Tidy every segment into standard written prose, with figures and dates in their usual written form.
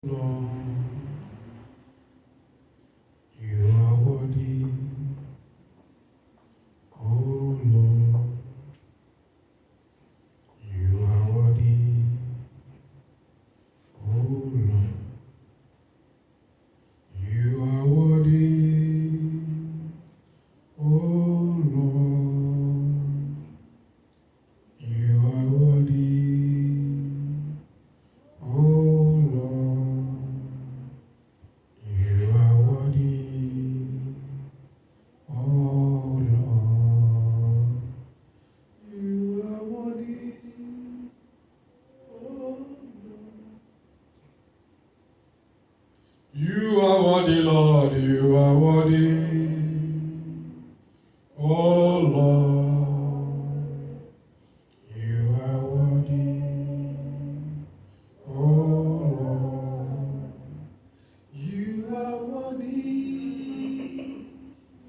Lord, you are worthy. Oh Lord, you are worthy. Oh Lord, you are worthy. Oh Lord, you are worthy. Oh Lord, you are worthy. Oh Lord, you are worthy. Oh Lord. You are worthy, Lord, you are worthy. Oh Lord, you are worthy. Oh Lord, you are worthy.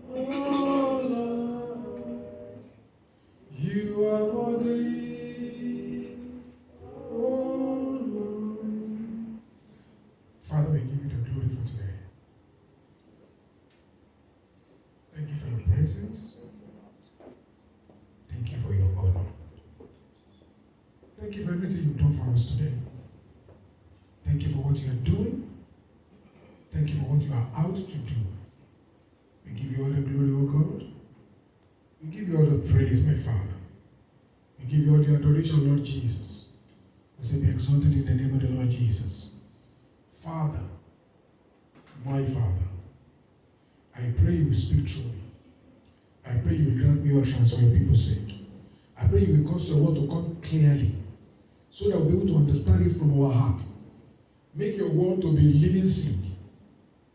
Oh Lord, you are worthy. Oh Lord. Father, we give you the glory for today. Thank you for your presence. Thank you for your honor. Thank you for everything you've done for us today. Thank you for what you are doing. Thank you for what you are out to do. We give you all the glory, O God. We give you all the praise, my Father. We give you all the adoration, Lord Jesus. We say, be exalted in the name of the Lord Jesus. Father, my Father, I pray you will speak truly. I pray you will grant me utterance for your people's sake. I pray you will cause your word to come clearly so that we'll be able to understand it from our heart. Make your word to be living seed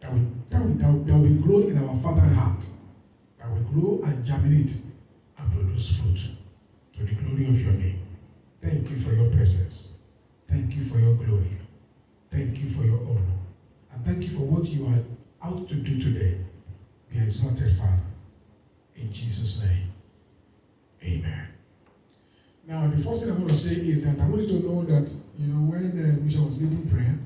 that will grow in our Father's heart, that will grow and germinate and produce fruit to the glory of your name. Thank you for your presence. Thank you for your glory. Thank you for your honor. And thank you for what you are out to do today. Be exalted, Father. In Jesus' name, amen. Now, the first thing I want to say is that I want you to know that, when Misha was leading prayer,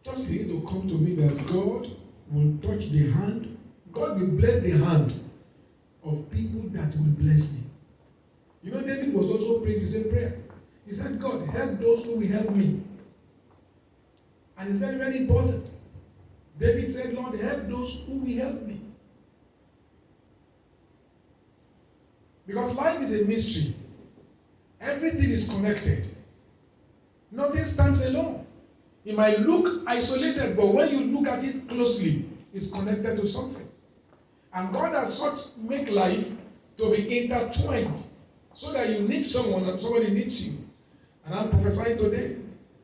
just begin to come to me that God will touch the hand. God will bless the hand of people that will bless me. David was also praying the same prayer. He said, God, help those who will help me. And it's very, very important. David said, Lord, help those who will help me. Because life is a mystery. Everything is connected. Nothing stands alone. It might look isolated, but when you look at it closely, it's connected to something. And God has such make life to be intertwined so that you need someone and somebody needs you. And I'm prophesying today,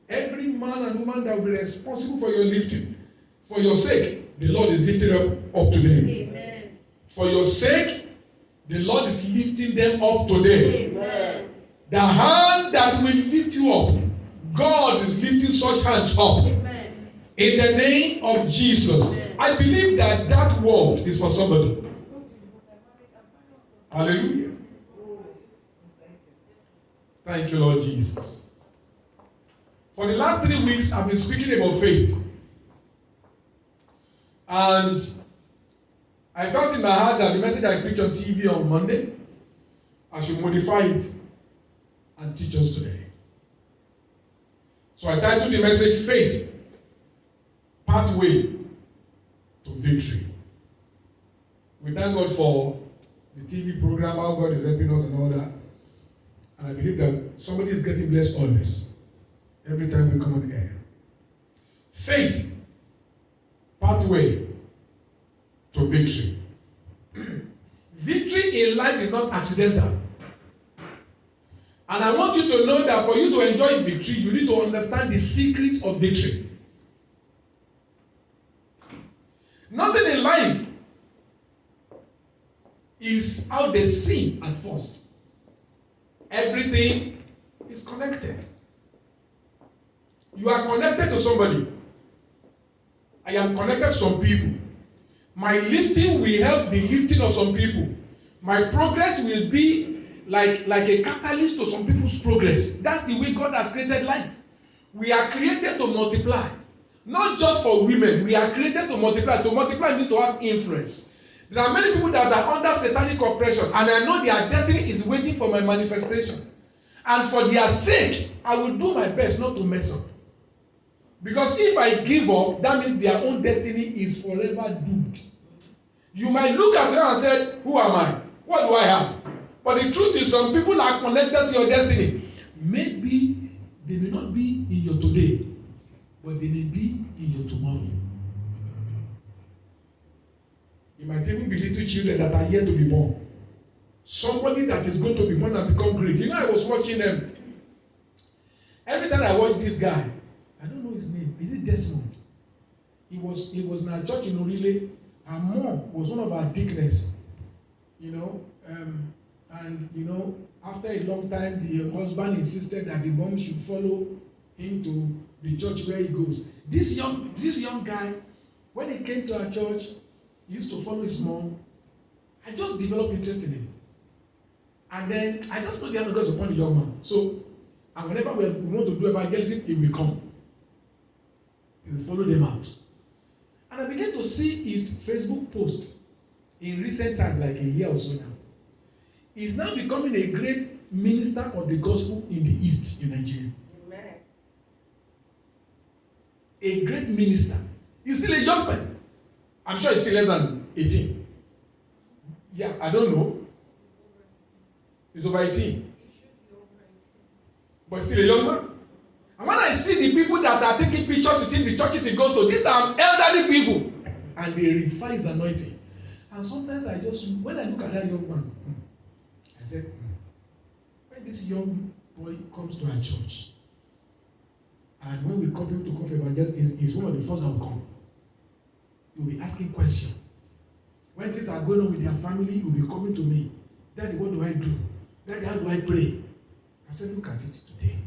every man and woman that will be responsible for your lifting, for your sake, the Lord is lifting up today. Amen. For your sake, the Lord is lifting them up today. Amen. The hand that will lift you up, God is lifting such hands up. Amen. In the name of Jesus. Amen. I believe that word is for somebody. Hallelujah. Thank you, Lord Jesus. For the last 3 weeks, I've been speaking about faith. And I felt in my heart that the message I preached on TV on Monday, I should modify it and teach us today. So I titled the message, Faith, Pathway to Victory. We thank God for the TV program, how God is helping us and all that. And I believe that somebody is getting blessed always, every time we come on air. Faith, pathway to victory. Victory in life is not accidental. And I want you to know that for you to enjoy victory, you need to understand the secret of victory. Nothing in life is how they seem at first. Everything is connected. You are connected to somebody. I am connected to some people. My lifting will help the lifting of some people. My progress will be like a catalyst to some people's progress. That's the way God has created life. We are created to multiply. Not just for women. We are created to multiply. To multiply means to have influence. There are many people that are under satanic oppression, and I know their destiny is waiting for my manifestation. And for their sake, I will do my best not to mess up. Because if I give up, that means their own destiny is forever doomed. You might look at her and say, who am I? What do I have? But the truth is, some people are connected to your destiny. Maybe they may not be in your today, but they may be in your tomorrow. You might even be little children that are yet to be born. Somebody that is going to be born and become great. You know, I was watching them. Every time I watch this guy, I don't know his name. Is it Desmond? He was in our church in Orile. Her mom was one of our deaconess. And after a long time, the husband insisted that the mom should follow him to the church where he goes. This young guy, when he came to our church, he used to follow his mom. I just developed interest in him. And then I just know the hand of God is upon the young man. So, and whenever we want to do evangelism, he will come. He will follow them out. And I began to see his Facebook post in recent time, like a year or so now. He's now becoming a great minister of the gospel in the East in Nigeria. Amen. A great minister. He's still a young person. I'm sure he's still less than 18. Yeah, I don't know. He's over 18. But still a young man. And when I see the people that are taking pictures within the churches he goes to, these are elderly people. And they refine his anointing. And sometimes when I look at that young man, I said, when this young boy comes to our church, and when we call people to come for evangelism, he's one of the first that will come. He will be asking questions. When things are going on with their family, he will be coming to me. Daddy, what do I do? Daddy, how do I pray? I said, look at it today.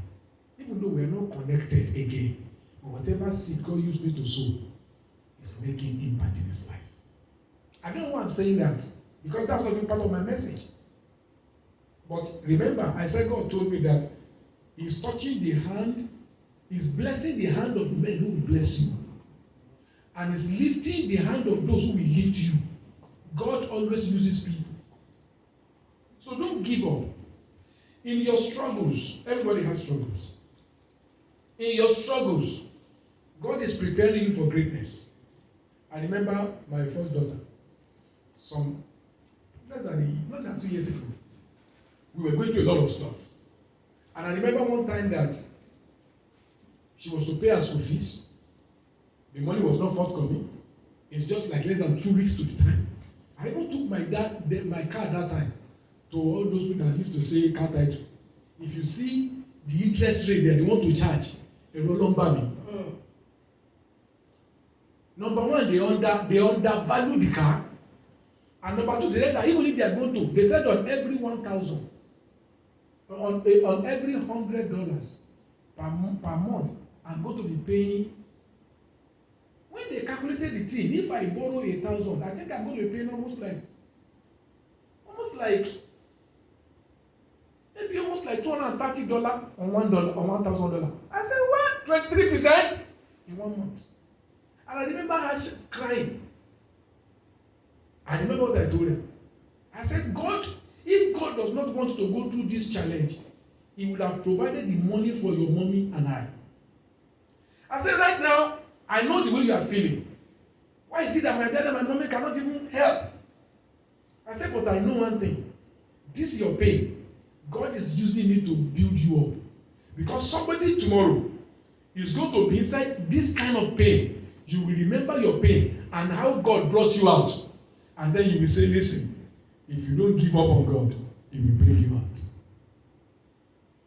Even though we are not connected again, but whatever seed God used me to sow is making impact in his life. I don't know why I'm saying that, because that's not even part of my message. But remember, I said God told me that he's touching the hand, he's blessing the hand of men who will bless you. And he's lifting the hand of those who will lift you. God always uses people. So don't give up. In your struggles, everybody has struggles. In your struggles, God is preparing you for greatness. I remember my first daughter, some less than 2 years ago. We were going through a lot of stuff. And I remember one time that she was to pay her school fees. The money was not forthcoming. It's just like less than 2 weeks to the time. I even took my car at that time to all those people that used to say car title. If you see the interest rate that they want to charge, a roll on me. Number one, they undervalue the car. And number two, the later, even if they are going to, they said on every 1,000, on every $100 per month, I'm going to be paying. When they calculated the thing, if I borrow 1,000, I think I'm going to be paying almost like $230 on $1,000. I said, what? 23% in 1 month. And I remember her crying. I remember what I told her. I said, God, if God does not want to go through this challenge, he would have provided the money for your mommy and I. I said, right now, I know the way you are feeling. Why is it that my dad and my mommy cannot even help? I said, but I know one thing. This is your pain. God is using it to build you up. Because somebody tomorrow is going to be inside this kind of pain. You will remember your pain and how God brought you out. And then you will say, listen, if you don't give up on God, he will bring you out.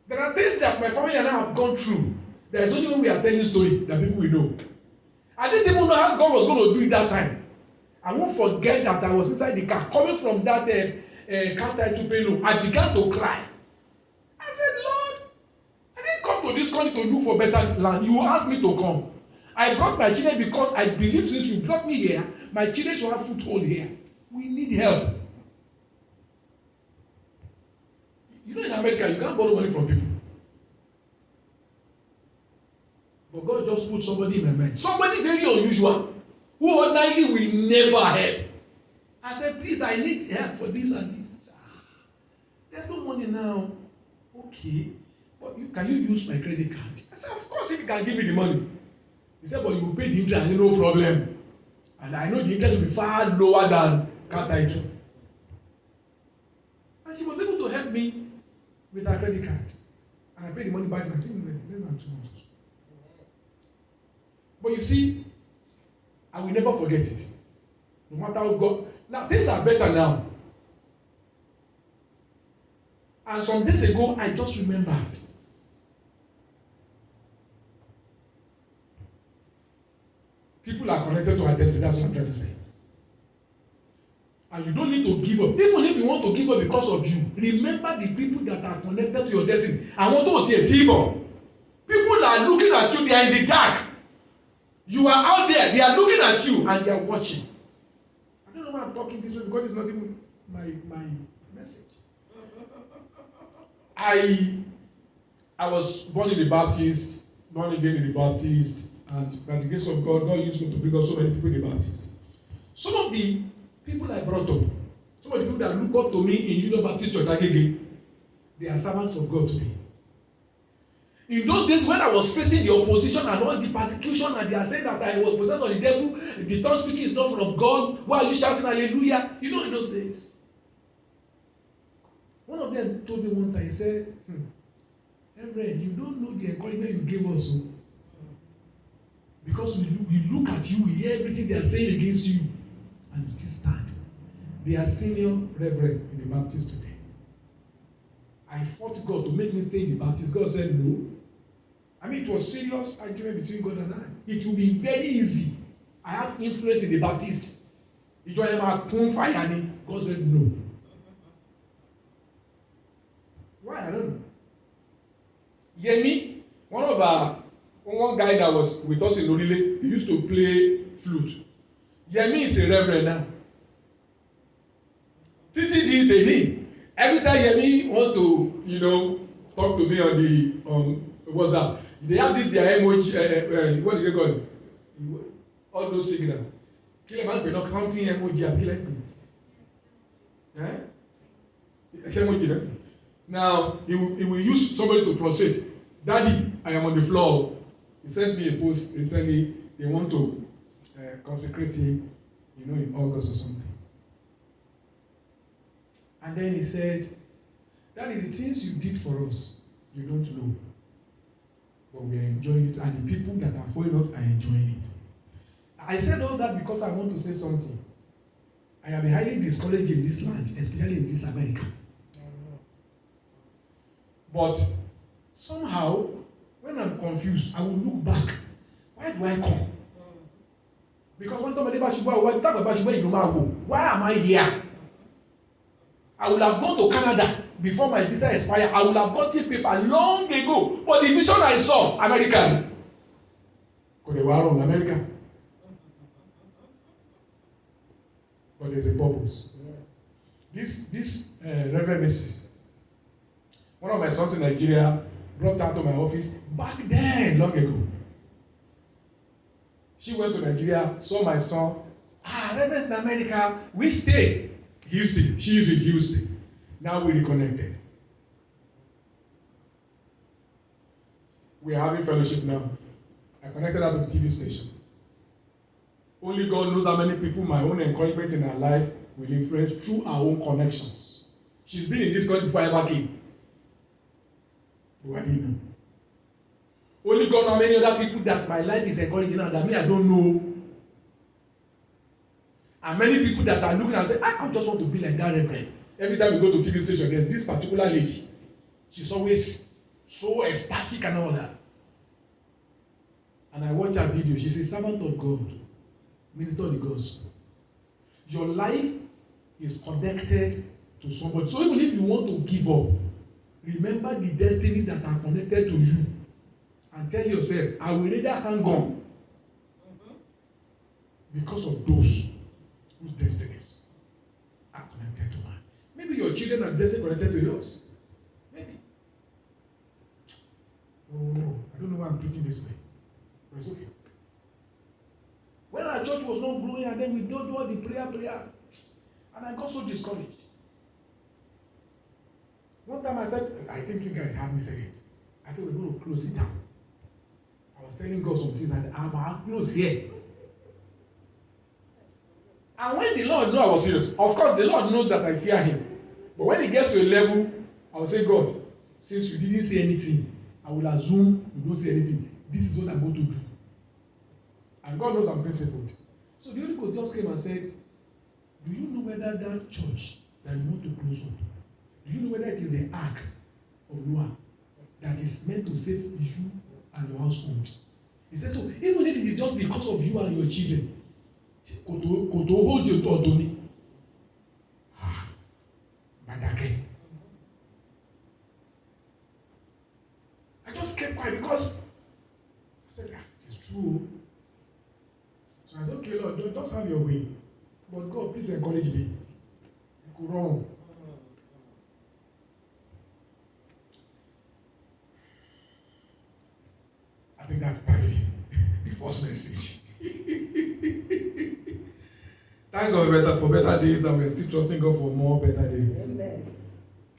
There are things that my family and I have gone through. There is only when we are telling story that people will know. I didn't even know how God was going to do it that time. I won't forget that I was inside the car, coming from that car title payload. I began to cry. I said, Lord, I didn't come to this country to look for better land. You asked me to come. I brought my children because I believe since you brought me here, my children should have foothold here. We need help. You know, in America, you can't borrow money from people. But God just put somebody in my mind. Somebody very unusual, who ordinarily will never help. I said, please, I need help for this and this. He said, there's no money now. Okay. But can you use my credit card? I said, of course, if you can give me the money. He said, but you will pay the interest, no problem. And I know the interest will be far lower than car title. And she was able to help me with her credit card. And I paid the money back in, I think, less than 2 months. But you see, I will never forget it. No matter how God. Now, things are better now. And some days ago, I just remembered. People are connected to our destiny. That's what I'm trying to say. And you don't need to give up. Even if you want to give up because of you, remember the people that are connected to your destiny. I want to tell you, people are looking at you, they are in the dark. You are out there, they are looking at you and they are watching. I don't know why I'm talking this way because it's not even my message. I was born in the Baptist, born again in the Baptist, and by the grace of God, God used me to bring up so many people in the Baptist. Some of the people I brought up, some of the people that look up to me in Union Baptist Church Agege, they are servants of God to me. In those days when I was facing the opposition and all the persecution, and they are saying that I was possessed of the devil, the tongue speaking is not from God, why are you shouting hallelujah? You know, in those days. One of them told me one time, he said, Reverend, you don't know the encouragement you gave us. Because we look at you, we hear everything they are saying against you, and you still stand. They are senior reverend in the Baptist today. I fought God to make me stay in the Baptist. God said no. I mean, it was serious argument between God and I. It will be very easy. I have influence in the Baptist. God said no. Why? I don't know. Yemi, one guy that was with us in Orile, he used to play flute. Yemi is a reverend now. Titi di Teni. Every time Yemi wants to, talk to me on WhatsApp, they have this their emoji. What do they call it? All those signals. Kill a man be not counting emoji. Kill it. Now he will use somebody to prostrate. Daddy, I am on the floor. He sent me a post recently. They want to consecrate him, in August or something. And then he said, Daddy, the things you did for us, you don't know. But we are enjoying it, and the people that are following us are enjoying it. I said all that because I want to say something. I am highly discouraged in this land, especially in this America. But somehow, when I'm confused, I will look back. Why do I come? Because one time why am I here? I would have gone to Canada before my visa expired. I would have gotten paper long ago. But the vision I saw, American. America. But there's a purpose. This Reverend Mrs. One of my sons in Nigeria brought her to my office back then, long ago. She went to Nigeria, saw my son. Reverend's in America. Which state? Houston. She is in Houston. Now we reconnected. We are having fellowship now. I connected her to the TV station. Only God knows how many people my own encouragement in her life will influence through our own connections. She's been in this country before I ever came. But I didn't know. Only God knows how many other people that my life is encouraging her that me I don't know. And many people that are looking and say, I just want to be like that reverend. Every time we go to TV station, there's this particular lady. She's always so ecstatic and all that. And I watch her video. She's a servant of God. Minister of the gospel. Your life is connected to somebody. So even if you want to give up, remember the destiny that are connected to you. And tell yourself, I will rather hang on. Because of those whose destinies are connected to mine. Maybe your children are destiny connected to yours. Maybe. Oh, I don't know why I'm preaching this way. But it's okay. When our church was not growing, and then we don't do all the prayer, and I got so discouraged. One time I said, I think you guys have me say it. I said, we're going to close it down. I was telling God some things. I said, I'll close here. And when the Lord knew I was serious, of course, the Lord knows that I fear him. But when it gets to a level, I will say, God, since you didn't say anything, I will assume you don't say anything. This is what I'm going to do. And God knows I'm principled. So the Holy Ghost just came and said, do you know whether that church that you want to close up, do you know whether it is the ark of Noah that is meant to save you and your household? He said, so even if it is just because of you and your children, kò tó hold you to Tony. Badake. I just kept quiet because I said, it is true. So I said, okay, Lord, don't just have your way. But God, please encourage me. You go wrong. I think that's partly the first message. Thank God for better days, and we're still trusting God for more better days. Amen.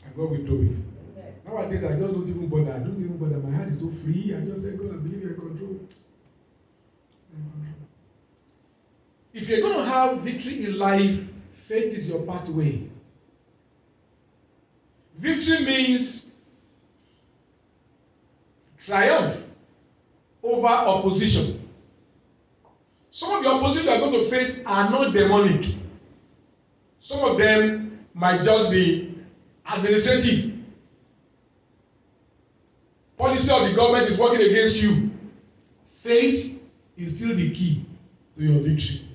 And God will do it. Amen. Nowadays, I just don't even bother. I don't even bother. My heart is so free. I just say, God, I believe you're in control. If you're going to have victory in life, faith is your pathway. Victory means triumph over opposition. Some of the opposition you are going to face are not demonic. Some of them might just be administrative. Policy of the government is working against you. Faith is still the key to your victory.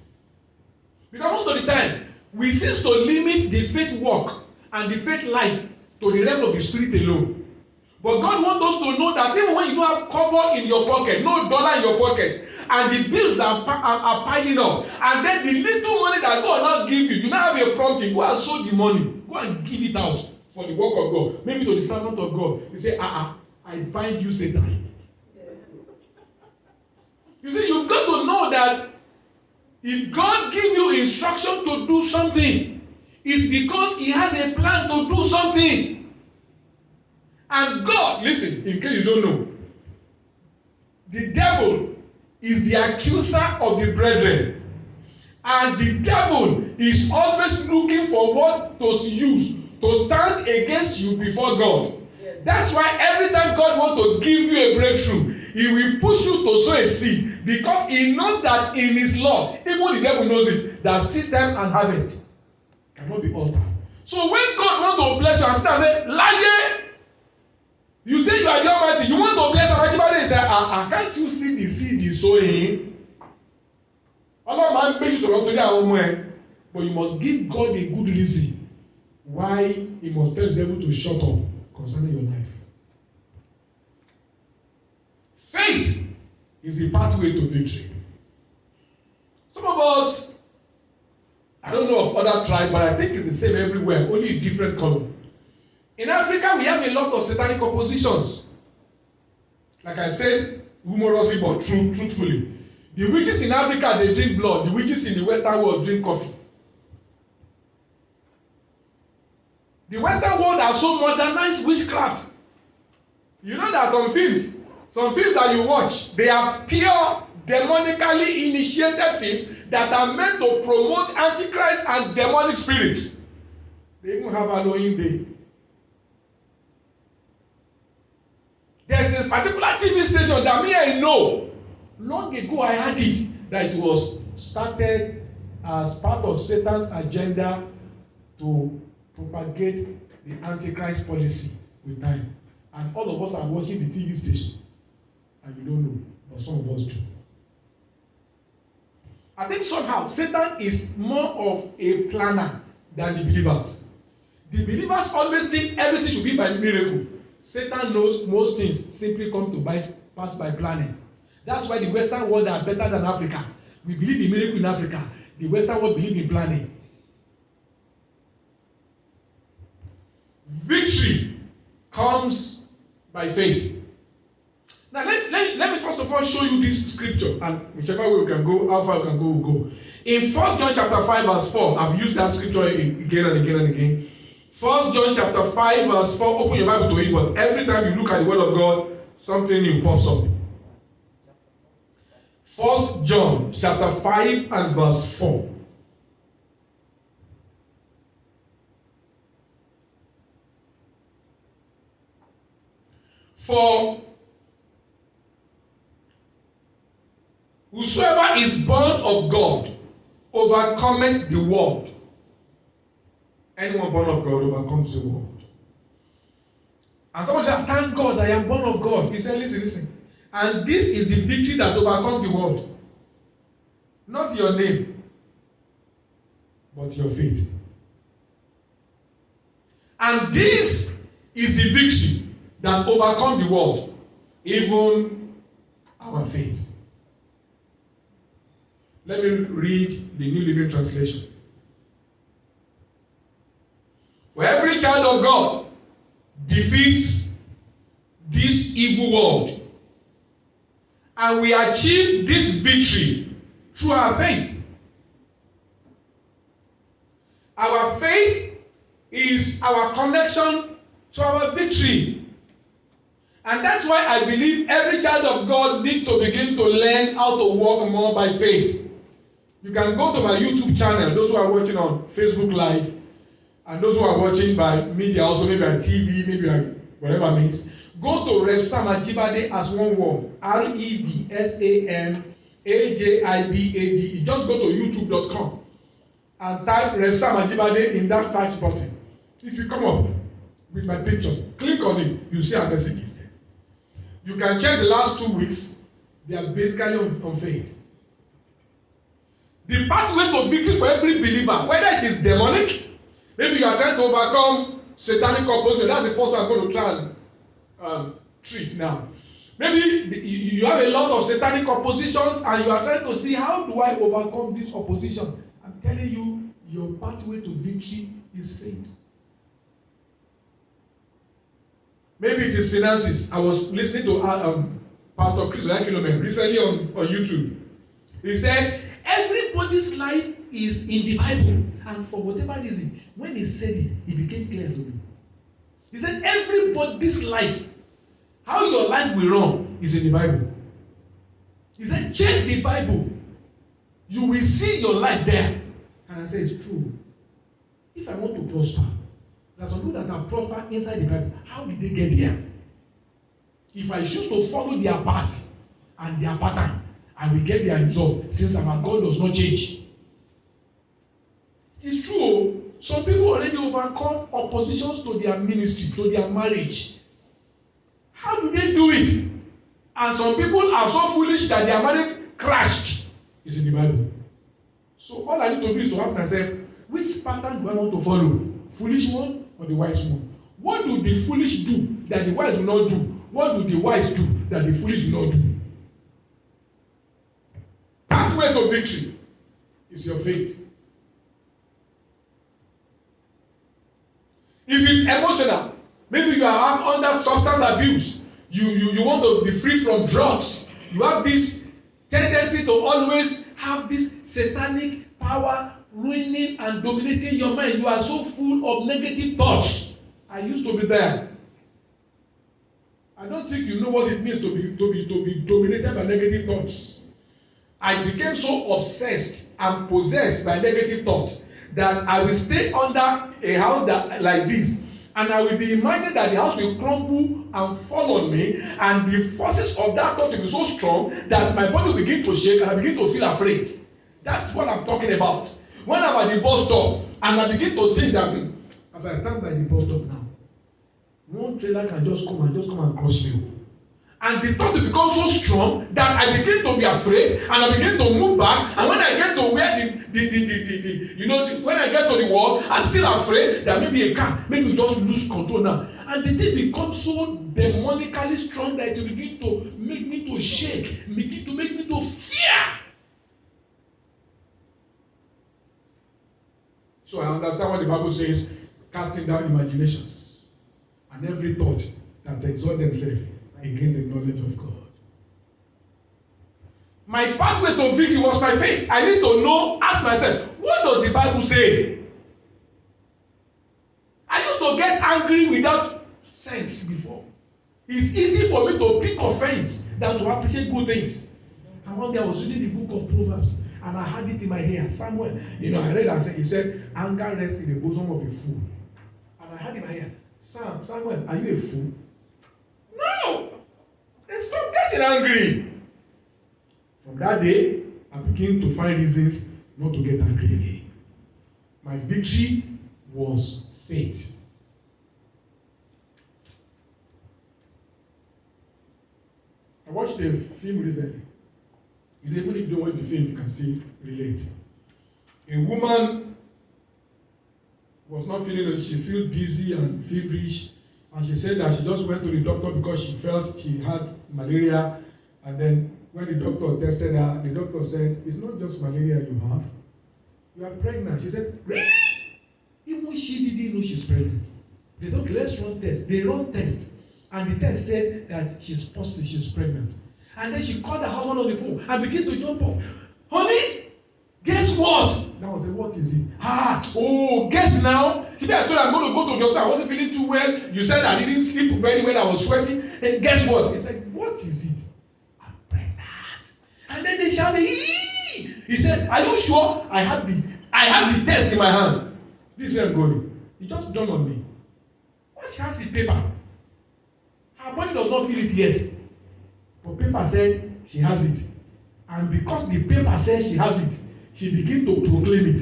Because most of the time, we seem to limit the faith work and the faith life to the realm of the spirit alone. But God wants us to know that even when you don't have kobo in your pocket, no dollar in your pocket, and the bills are piling up, and then the little money that God not give you, you now have a prompting, go and sow the money, go and give it out for the work of God, maybe to the servant of God. You say, I bind you, Satan. You see, you've got to know that if God give you instruction to do something, it's because he has a plan to do something. And God, listen, in case you don't know, the devil is the accuser of the brethren. And the devil is always looking for what to use to stand against you before God. That's why every time God wants to give you a breakthrough, he will push you to sow a seed, because he knows that in his law, even the devil knows it, that seed time and harvest cannot be altered. So when God wants to bless you and sit and say, Laye, you say you are the Almighty, you want to bless somebody and say, can't you see the seed is sowing? But you must give God a good reason why he must tell the devil to shut up concerning your life. Faith is the pathway to victory. Some of us, I don't know of other tribes, but I think it's the same everywhere, only in different color. In Africa, we have a lot of satanic oppositions. Like I said, humorously but truthfully. The witches in Africa, they drink blood. The witches in the Western world drink coffee. The Western world has so modernized witchcraft. You know that some films that you watch, they are pure, demonically initiated films that are meant to promote Antichrist and demonic spirits. They even have Halloween Day. There's a particular TV station that I know. Long ago I heard it, that it was started as part of Satan's agenda to propagate the Antichrist policy with time. And all of us are watching the TV station. And you don't know, but some of us do. I think somehow Satan is more of a planner than the believers. The believers always think everything should be by miracle. Satan knows most things simply come to pass by planning. That's why the Western world are better than Africa. We believe in miracle in Africa. The Western world believe in planning. Victory comes by faith. Now let me first of all show you this scripture, and whichever way we can go, how far we can go, we'll go. In 1 John chapter 5 verse 4, I've used that scripture again and again and again. 1 John chapter 5 verse 4, open your Bible to it, but every time you look at the word of God, something new pops up. 1 John chapter 5 and verse 4. For whosoever is born of God overcometh the world. Anyone born of God overcomes the world. And someone said, thank God I am born of God. He said, listen. And this is the victory that overcomes the world. Not your name, but your faith. And this is the victory that overcomes the world, even our faith. Let me read the New Living Translation. For every child of God defeats this evil world, and we achieve this victory through our faith. Our faith is our connection to our victory. And that's why I believe every child of God needs to begin to learn how to walk more by faith. You can go to my YouTube channel, those who are watching on Facebook Live, and those who are watching by media, also maybe on TV, maybe on whatever means. Go to Rev Sam Ajibade as one word, RevSamAjibade. Just go to youtube.com and type Rev Sam Ajibade in that search button. If you come up with my picture, click on it, you see our messages there. You can check the last 2 weeks. They are basically on faith. The pathway to victory for every believer, whether it is demonic, maybe you are trying to overcome satanic opposition. That's the first one I'm going to try and treat now. Maybe you have a lot of satanic oppositions and you are trying to see, how do I overcome this opposition? I'm telling you, your pathway to victory is faith. Maybe it is finances. I was listening to Pastor Chris Oyakilome recently on YouTube. He said, everybody's life is in the Bible. And for whatever reason, when he said it, it became clear to me. He said, everybody's life, how your life will run, is in the Bible. He said, check the Bible. You will see your life there. And I said, it's true. If I want to prosper, there are some people that have prospered inside the Bible. How did they get there? If I choose to follow their path and their pattern, I will get their result, since our God does not change. It is true. Some people already overcome oppositions to their ministry, to their marriage. How do they do it? And some people are so foolish that their marriage crashed. It's in the Bible. So all I need to do is to ask myself, which pattern do I want to follow? Foolish one or the wise one? What do the foolish do that the wise will not do? What do the wise do that the foolish will not do? Pathway to victory is your faith. If it's emotional, maybe you are under substance abuse, you want to be free from drugs, you have this tendency to always have this satanic power ruining and dominating your mind. You are so full of negative thoughts. I used to be there. I don't think you know what it means to be dominated by negative thoughts. I became so obsessed and possessed by negative thoughts that I will stay under a house that like this, and I will be imagining that the house will crumble and fall on me, and the forces of that thought will be so strong that my body will begin to shake and I begin to feel afraid. That's what I'm talking about. When I'm at the bus stop and I begin to think that as I stand by the bus stop now, no trailer can just come and cross me. And the thought will become so strong that I begin to be afraid and I begin to move back. And when I get to where when I get to the wall, I'm still afraid that maybe a car, maybe we just lose control now. And the thing becomes so demonically strong that it will begin to make me to shake, begin to make me to fear. So I understand what the Bible says, casting down imaginations and every thought that exalts themselves against the knowledge of God. My pathway to victory was my faith. I need to know, ask myself, what does the Bible say? I used to get angry without sense before. It's easy for me to pick offense than to appreciate good things. And one day I was reading the book of Proverbs and I had it in my ear. Samuel, I read and said, he said, anger rests in the bosom of a fool. And I had in my ear, Samuel, are you a fool? No! Then stop getting angry. From that day, I began to find reasons not to get angry again. My victory was faith. I watched a film recently. Even if you don't watch the film, you can still relate. A woman was not feeling it. She felt dizzy and feverish. And she said that she just went to the doctor because she felt she had malaria. And then when the doctor tested her, the doctor said, it's not just malaria you have. You are pregnant. She said, really? Even she didn't know she's pregnant. They said, okay, let's run test. They run test. And the test said that she's positive, she's pregnant. And then she called her husband on the phone and began to jump up. Honey, guess what? Now I said, what is it? Guess now? She said, I told her I'm going to go to the hospital. I wasn't feeling too well. You said I didn't sleep very well. I was sweating. And guess what? He said, what is it? I'm pregnant. And then they shouted, Eee! He said, are you sure? I have the test in my hand. This is where I'm going. It just dawned on me. What she has in paper? Her body does not feel it yet. But paper said she has it. And because the paper says she has it, she begins to proclaim it.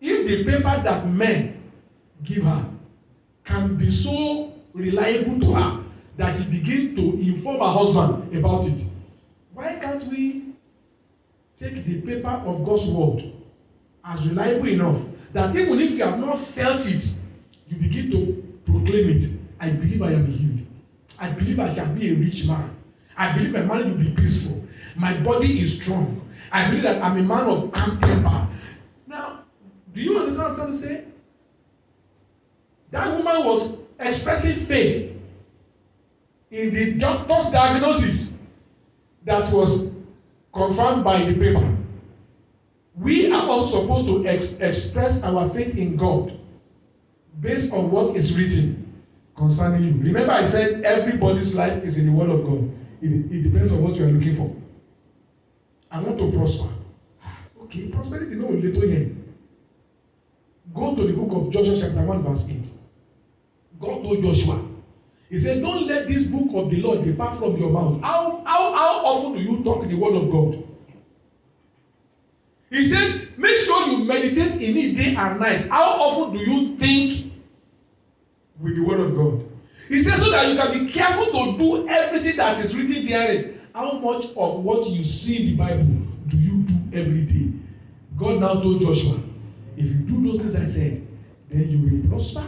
If the paper that men give her can be so reliable to her that she begins to inform her husband about it, why can't we take the paper of God's word as reliable enough that even if you have not felt it, you begin to proclaim it? I believe I am healed. I believe I shall be a rich man. I believe my marriage will be peaceful. My body is strong. I believe that I'm a man of calm temper. Now, do you understand what I'm trying to say? That woman was expressing faith in the doctor's diagnosis that was confirmed by the paper. We are also supposed to express our faith in God based on what is written concerning you. Remember I said everybody's life is in the word of God. It depends on what you are looking for. I want to prosper. Okay, prosperity no little here. Go to the book of Joshua chapter 1 verse 8. God told Joshua, he said, don't let this book of the Lord depart from your mouth. How often do you talk the word of God? He said, make sure you meditate in it day and night. How often do you think with the word of God? He says so that you can be careful to do everything that is written therein. How much of what you see in the Bible do you do every day? God now told Joshua, if you do those things I said, then you will prosper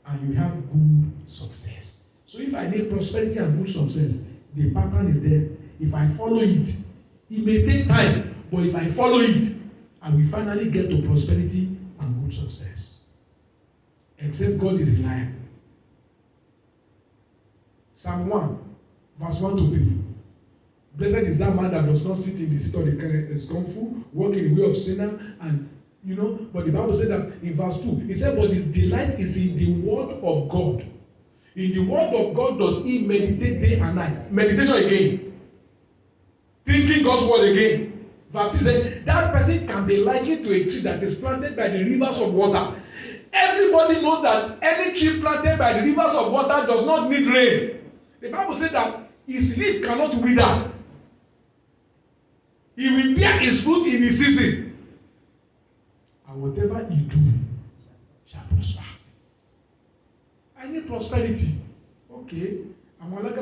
and you have good success. So if I need prosperity and good success, the pattern is there. If I follow it, it may take time, but if I follow it, I will finally get to prosperity and good success. Except God is reliable. Psalm 1, verse 1 to 3. Blessed is that man that does not sit in the seat of the scornful, walk in the way of sinner, and but the Bible said that in verse 2, it said, but his delight is in the word of God. In the word of God does he meditate day and night. Meditation again. Thinking God's word again. Verse 2 said, that person can be likened to a tree that is planted by the rivers of water. Everybody knows that any tree planted by the rivers of water does not need rain. The Bible said that his leaf cannot wither. He will bear his fruit in his season. And whatever he do shall prosper. I need prosperity. Okay. I'm like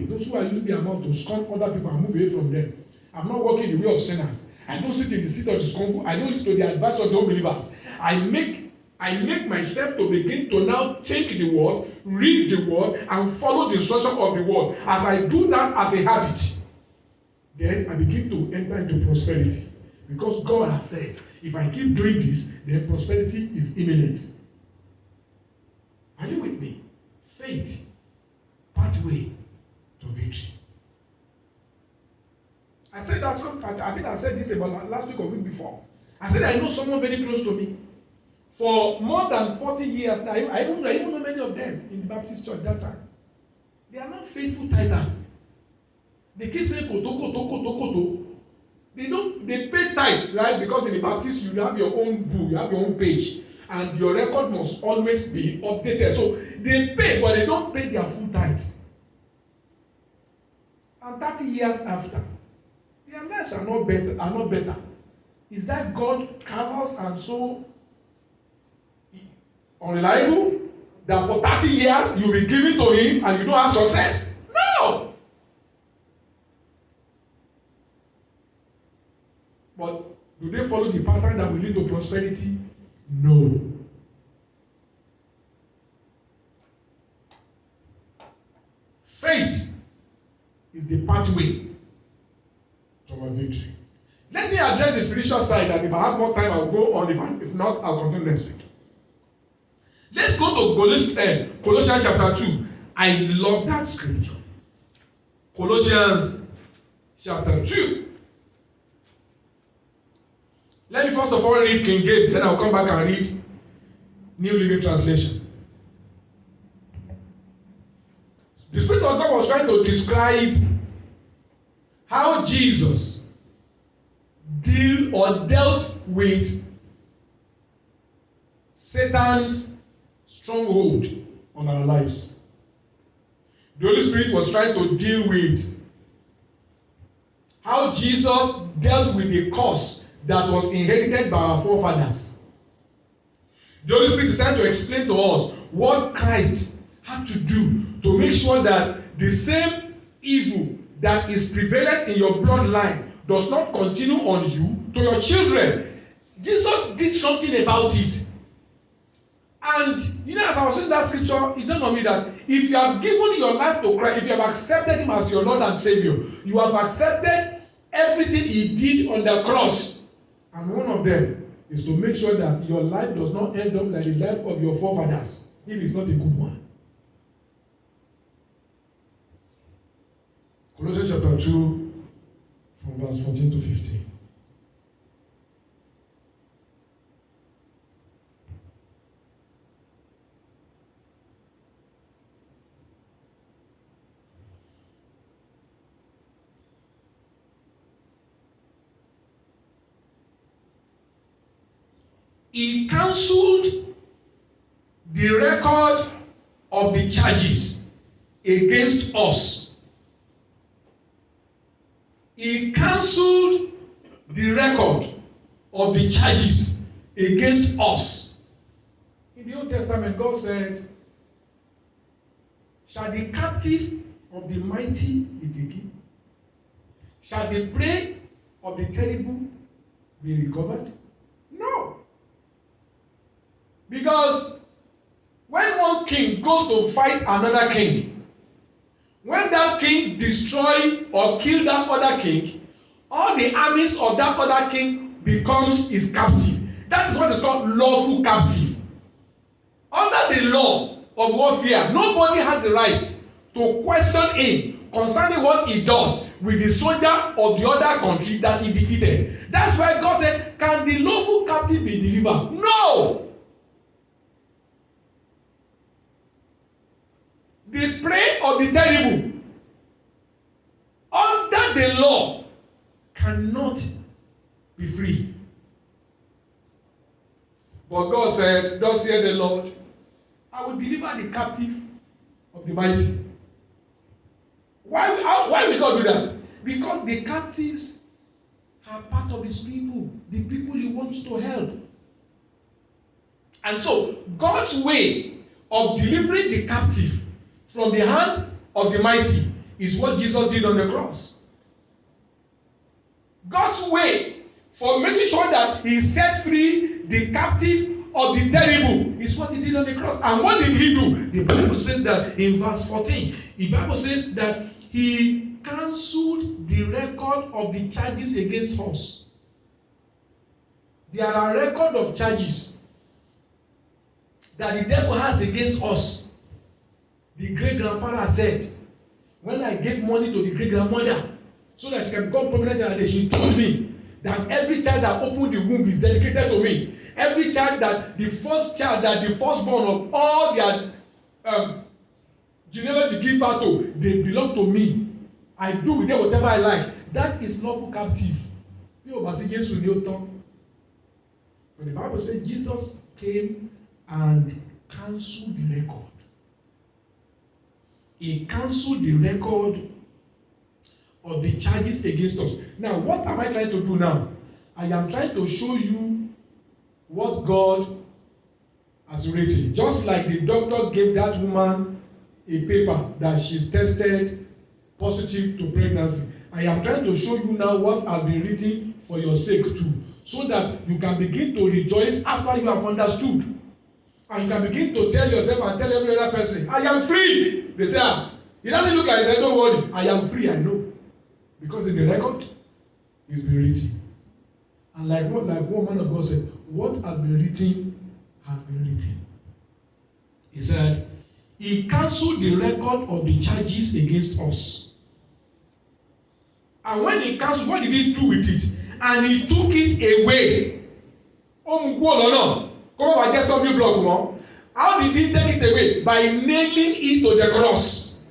those who are using the amount to scorn other people and move away from them. I'm not walking the way of sinners. I don't sit in the seat of the scornful. I don't listen to the advice of the unbelievers. I make myself to begin to now take the word, read the word, and follow the instruction of the word. As I do that as a habit, then I begin to enter into prosperity. Because God has said, if I keep doing this, then prosperity is imminent. Are you with me? Faith, pathway to victory. I said that I think I said this about last week or week before. I said I know someone very close to me. For more than 40 years, I even know many of them in the Baptist church that time. They are not faithful tithers. They keep saying koto, koto, koto, koto. They pay tithe, right? Because in the Baptist, you have your own book, you have your own page, and your record must always be updated. So they pay, but they don't pay their full tithe. And 30 years after, their lives are not better. Is that God callous and so unreliable that for 30 years you will be giving to him and you don't have success? No! But do they follow the pattern that will lead to prosperity? No. Faith is the pathway to our victory. Let me address the spiritual side, and if I have more time, I'll go on. If not, I'll continue next week. Let's go to Colossians chapter 2. I love that scripture. Colossians chapter 2. Let me first of all read King James, then I'll come back and read New Living Translation. The Spirit of God was trying to describe how Jesus dealt with Satan's stronghold on our lives. The Holy Spirit was trying to deal with how Jesus dealt with the curse that was inherited by our forefathers. The Holy Spirit is trying to explain to us what Christ had to do to make sure that the same evil that is prevalent in your bloodline does not continue on you to your children. Jesus did something about it. And as I was saying that scripture, it dawned on me that if you have given your life to Christ, if you have accepted him as your Lord and Savior, you have accepted everything he did on the cross. And one of them is to make sure that your life does not end up like the life of your forefathers, if it's not a good one. Colossians chapter 2, from verse 14 to 15. He cancelled the record of the charges against us. He cancelled the record of the charges against us. In the Old Testament, God said, shall the captive of the mighty be taken? Shall the prey of the terrible be recovered? No. Because when one king goes to fight another king, when that king destroy or kill that other king, all the armies of that other king becomes his captive. That is what is called lawful captive. Under the law of warfare, nobody has the right to question him concerning what he does with the soldier of the other country that he defeated. That's why God said, can the lawful captive be delivered? No! The prey of the terrible under the law cannot be free. But God said, thus saith the Lord, I will deliver the captive of the mighty. Why will God do that? Because the captives are part of his people, the people he wants to help. And so, God's way of delivering the captive from the hand of the mighty is what Jesus did on the cross. God's way for making sure that he set free the captive of the terrible is what he did on the cross. And what did he do? The Bible says that in verse 14, the Bible says that he cancelled the record of the charges against us. There are a record of charges that the devil has against us. The great grandfather said, when I gave money to the great grandmother, so that she can become prominent, and she told me that every child that opened the womb is dedicated to me. Every child that the firstborn of all their genealogy give birth to, they belong to me. I do with them whatever I like. That is lawful captive. But the Bible says Jesus came and cancelled the record. He cancelled the record of the charges against us. Now, what am I trying to do now? I am trying to show you what God has written. Just like the doctor gave that woman a paper that she's tested positive to pregnancy, I am trying to show you now what has been written for your sake too, so that you can begin to rejoice after you have understood. And you can begin to tell yourself and tell every other person, I am free. They say, it doesn't look like it. Don't worry. I am free, I know. Because in the record, it's been written. And like one man of God said, what has been written has been written. He said, he cancelled the record of the charges against us. And when he cancelled, what did he do with it? And he took it away. How did he take it away? By nailing it to the cross.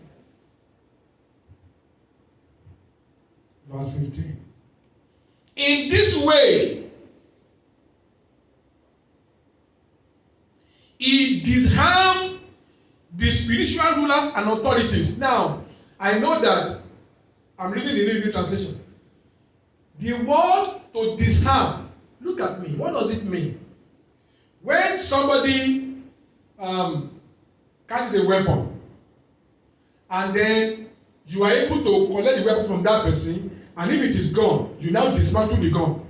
Verse 15. In this way, he disarmed the spiritual rulers and authorities. Now, I know that I'm reading the New Living Translation. The word to disarm, look at me. What does it mean? When somebody carries a weapon, and then you are able to collect the weapon from that person, and if it is gone, you now dismantle the gun.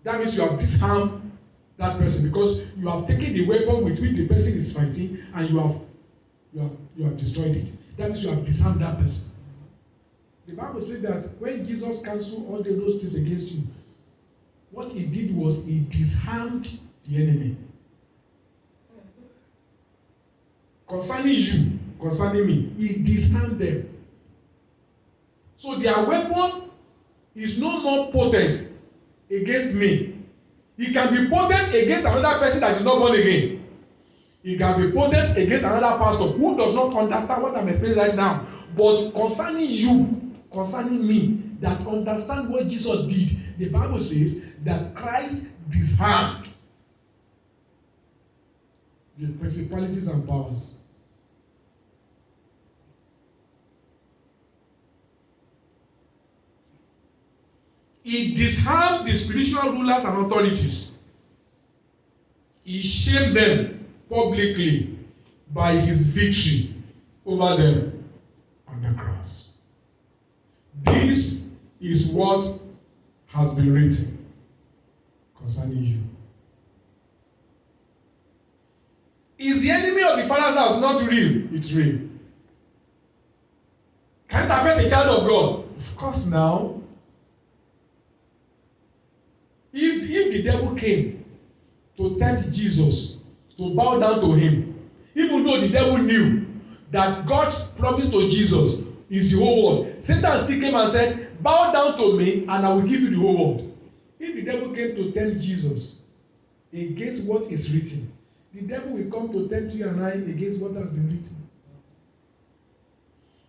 That means you have disarmed that person, because you have taken the weapon with which the person is fighting, and you have destroyed it. That means you have disarmed that person. The Bible says that when Jesus cancelled all those things against you, what he did was he disarmed the enemy. Concerning you, concerning me, he disarmed them. So their weapon is no more potent against me. It can be potent against another person that is not born again. It can be potent against another pastor who does not understand what I'm explaining right now. But concerning you, concerning me, that understand what Jesus did, the Bible says that Christ disarmed the principalities and powers. He disarmed the spiritual rulers and authorities. He shamed them publicly by his victory over them on the cross. This is what has been written concerning you. Is the enemy of the Father's house not real? It's real. Can it affect a child of God? Of course now. If the devil came to tempt Jesus to bow down to him, even though the devil knew that God's promise to Jesus is the whole world, Satan still came and said, bow down to me and I will give you the whole world. If the devil came to tempt Jesus against what is written, the devil will come to tempt you and I against what has been written.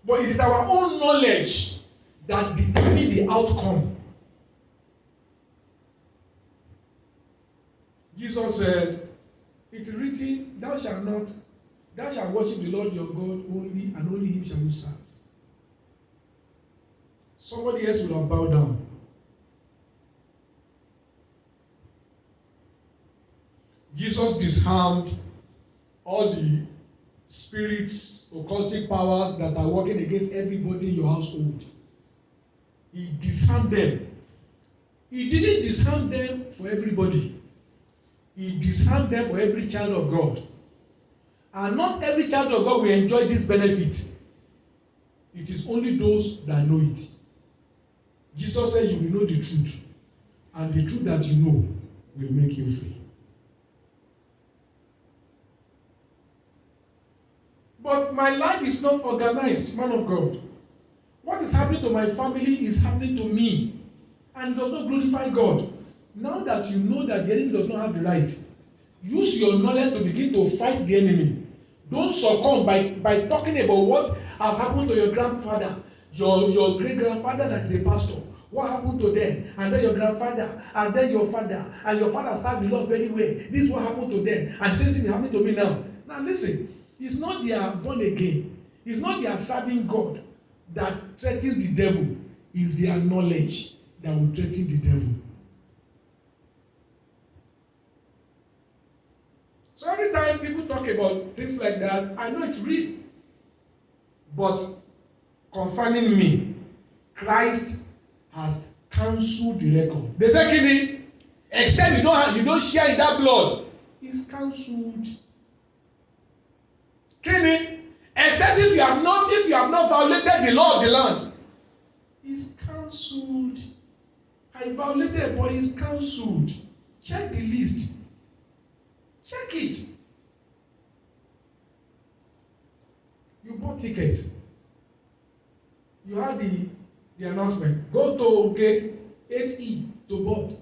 But it is our own knowledge that determines the outcome. Jesus said, it's written, thou shalt worship the Lord your God only, and only him shall you serve. Somebody else will have bowed down. Jesus disarmed all the spirits, occultic powers that are working against everybody in your household. He disarmed them. He didn't disarm them for everybody. He disarmed them for every child of God. And not every child of God will enjoy this benefit. It is only those that know it. Jesus said you will know the truth. And the truth that you know will make you free. But my life is not organized, man of God. What is happening to my family is happening to me, and it does not glorify God. Now that you know that the enemy does not have the right, use your knowledge to begin to fight the enemy. Don't succumb by talking about what has happened to your grandfather, your great grandfather that is a pastor. What happened to them? And then your grandfather, and then your father, and your father served the Lord very well. This is what happened to them, and this thing is happening to me now. Now listen, it's not their born again, it's not their serving God that threatens the devil, it's their knowledge that will threaten the devil. So every time people talk about things like that, I know it's real. But concerning me, Christ has cancelled the record. They say, Kini, except you don't share in that blood, it's cancelled. Kini, except if you have not violated the law of the land, it's cancelled. I violated, but it's cancelled. Check the list. Check it. You bought ticket. You had the announcement. Go to gate 8E to board.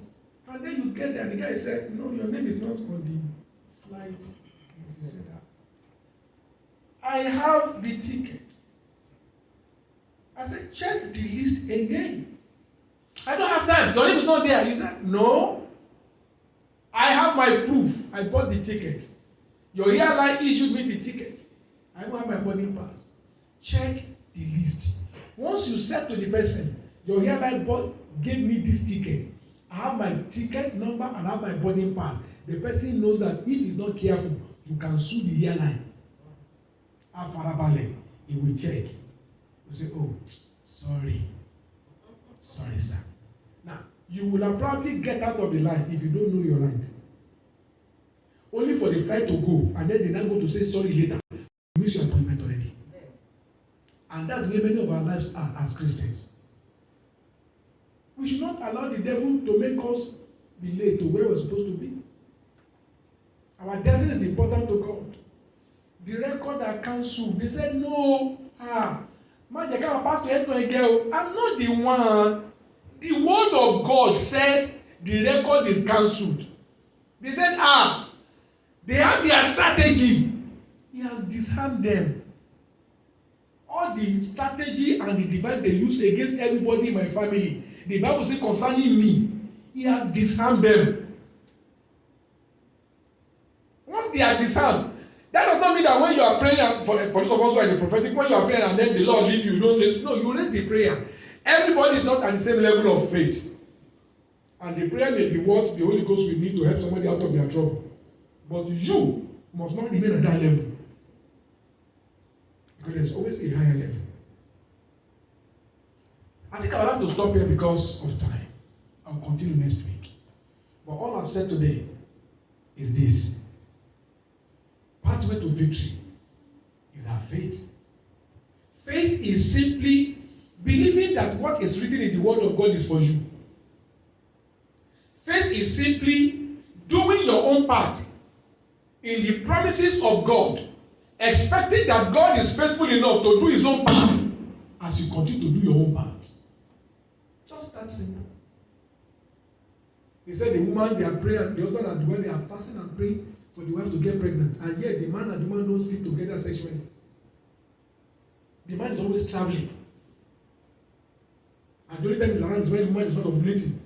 And then you get there, the guy said, no, your name is not on the flight. He said, I have the ticket. I said, check the list again. I don't have time. Your name is not there. You said, no. I have my proof. I bought the ticket. Your airline issued me the ticket. I don't have my boarding pass. Check the list. Once you said to the person, your airline gave me this ticket. I have my ticket number and I have my boarding pass. The person knows that if he's not careful, you can sue the airline. Afarabale, he will check. You say, oh, sorry, sir. Now, you will have probably get out of the line if you don't know your right. Only for the flight to go, and then they now go to say sorry later. You miss your appointment already. And that's where many of our lives are as Christians. We should not allow the devil to make us be late to where we're supposed to be. Our destiny is important to God. The record are cancelled. They said, no, I'm not the one. The word of God said the record is cancelled. They said, they have their strategy. He has disarmed them. All the strategy and the device they use against everybody in my family, the Bible says concerning me, he has disarmed them. Once they are disarmed, that does not mean that when you are praying, for those of us who are in the prophetic, when you are praying and then the Lord leads you, you don't raise. No, you raise the prayer. Everybody is not at the same level of faith. And the prayer may be what the Holy Ghost will need to help somebody out of their trouble. But you must not remain at that level. Because there's always a higher level. I think I'll have to stop here because of time. I'll continue next week. But all I've said today is this. Pathway to victory is our faith. Faith is simply believing that what is written in the Word of God is for you. Faith is simply doing your own part in the promises of God, expecting that God is faithful enough to do his own part as you continue to do your own part. Just that simple. They said the woman, they are praying, the husband and the wife, they are fasting and praying for the wife to get pregnant, and yet the man and the woman don't sleep together sexually. The man is always traveling. And the only time he's around is when the woman is not ovulating.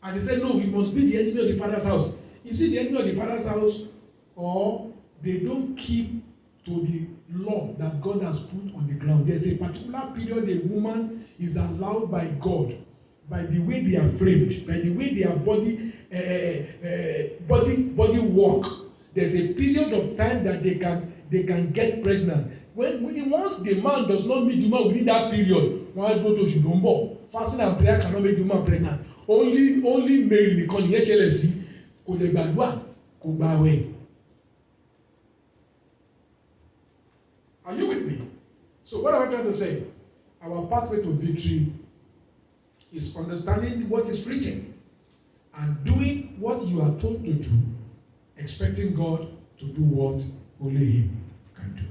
And they said, no, it must be the enemy of the father's house. You see, the enemy of the father's house, or they don't keep to the law that God has put on the ground. There's a particular period a woman is allowed by God, by the way they are framed, by the way their body work. There's a period of time that they can get pregnant. Once the man does not meet the woman within that period, one go to Shudumbo. Fasting and prayer cannot make the woman pregnant. Only Mary nìkan nìyẹn ṣẹlẹ̀ sí, kò lè gbàdúrà, kò gbààwẹ̀. Are you with me? So what am I trying to say? Our pathway to victory is understanding what is written and doing what you are told to do, expecting God to do what only Him can do.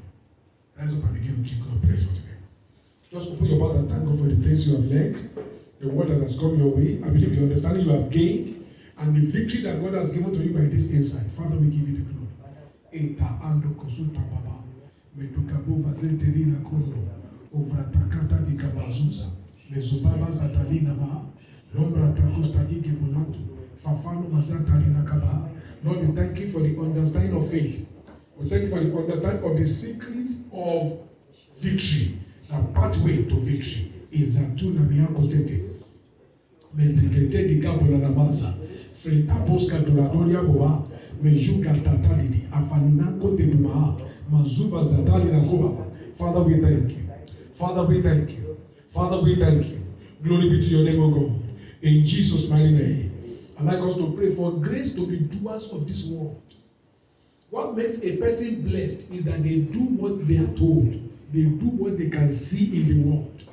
Rise up and begin to give God praise for today. Just open your mouth and thank God for the things you have learned, the word that has come your way. I believe the understanding you have gained, and the victory that God has given to you by this insight. Father, we give you the glory. Eta ando kosuta baba. Medukabova zenterina kondo. Ovratakata di kabazuza. Mezubava zatalina ba. Lombra takusta di kebulantu. Fafano mazatalina kaba. Lord, we thank you for the understanding of faith. We thank you for the understanding of the secret of victory. The pathway to victory is Zatuna Miakotete. Mezekete di Gabola Namaza. Frenta Bosca Doradoria Boa. Mejuka Tatadidi. Afanunako Tedumaa. Mazuva Zatali Nakobava. Father, we thank you. Father, we thank you. Father, we thank you. Glory be to your name, O God. In Jesus' mighty name. I'd like us to pray for grace to be doers of this word. What makes a person blessed is that they do what they are told. They do what they can see in the world.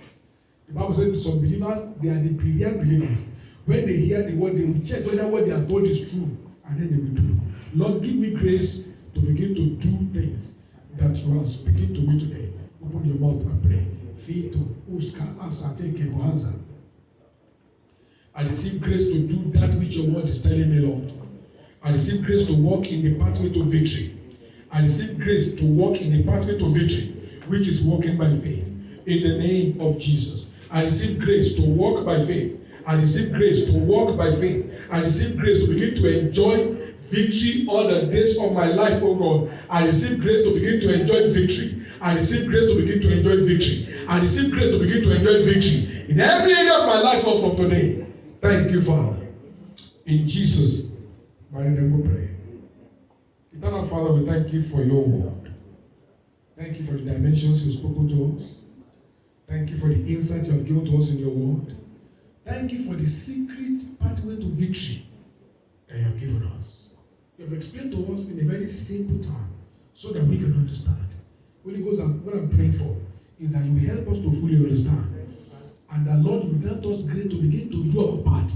The Bible says to some believers, they are the brilliant believers. When they hear the word, they will check whether what they are told is true, and then they will do it. Lord, give me grace to begin to do things that you are speaking to me today. Open your mouth and pray. Fito, uska, asate, kebohaza. I receive grace to do that which your word is telling me, Lord. I receive grace to walk in the pathway to victory. I receive grace to walk in the pathway to victory, which is walking by faith. In the name of Jesus. I receive grace to walk by faith. I receive grace to walk by faith. I receive grace to begin to enjoy victory all the days of my life, oh God. I receive grace to begin to enjoy victory. I receive grace to begin to enjoy victory. I receive grace to begin to enjoy victory in every area of my life, Lord, from today. Thank you, Father. In Jesus' mighty name we pray. Eternal Father, we thank you for your word. Thank you for the dimensions you've spoken to us. Thank you for the insight you have given to us in your word. Thank you for the secret pathway to victory that you have given us. You have explained to us in a very simple term so that we can understand. Holy Ghost, what I'm praying for is that you will help us to fully understand. And that Lord will grant us grace to begin to do our part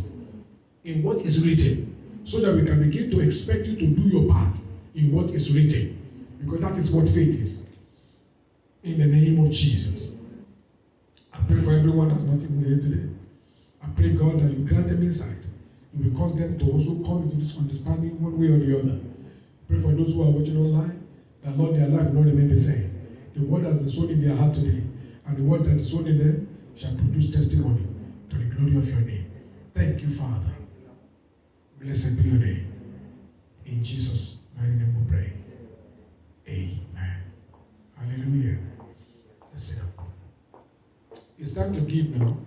in what is written, so that we can begin to expect you to do your part in what is written, because that is what faith is. In the name of Jesus, I pray for everyone that's not even here today. I pray, God, that you grant them insight. You will cause them to also come into this understanding one way or the other. I pray for those who are watching online, that Lord, their life will not remain the same. The word has been sown in their heart today, and the word that is sown in them shall produce testimony to the glory of your name. Thank you, Father. Blessed be your name. In Jesus' mighty name we pray. Amen. Hallelujah. Let's sit down. It's time to give now.